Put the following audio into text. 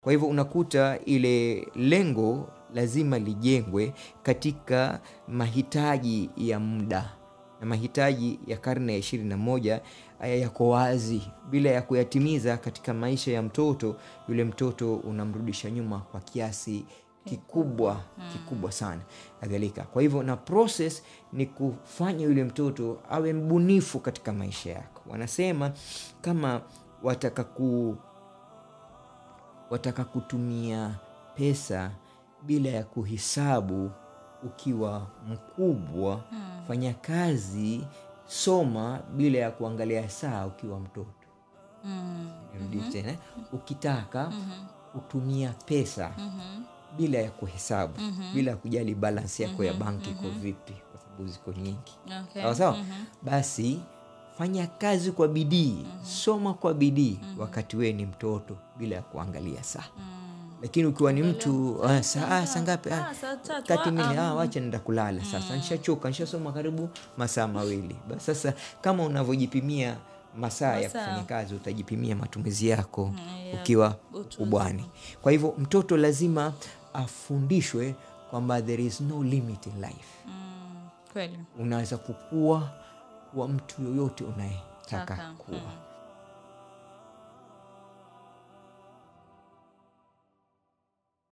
Kwa hivyo unakuta ile lengo lazima lijengwe katika mahitaji ya muda, na mahitaji ya karne ya 21 yako wazi. Bila ya kuyatimiza katika maisha ya mtoto, yule mtoto unamrudisha nyuma kwa kiasi kikubwa sana kadhalika. Kwa hivyo na process ni kufanya yule mtoto awe mbunifu katika maisha yako. Wanasema kama wataka kutumia pesa bila ya kuhesabu ukiwa mkubwa, fanya kazi, soma bila ya kuangalia saa ukiwa mtoto. Ukitaka kutumia pesa bila ya kuhesabu, bila kujali balance yako ya banki iko vipi, kwa sababu ziko nyingi. Sawa? Basi fanya kazi kwa bidii, soma kwa bidii wakati wewe ni mtoto bila ya kuangalia saa. Lakini ukiwa ni mtu saa ngapi? 30 minutes, wacha nenda kulala sasa. Nishachoka, nishasoma karibu masaa 2. Basi sasa kama unavyojipimia masaa ya kufanya kazi, utajipimia matumizi yako ukiwa ukubwani. Kwa hivyo mtoto lazima afundishwe kwamba there is no limit in life. Kweli. Unaweza kukua kwa mtu yoyote unayetaka kuwa.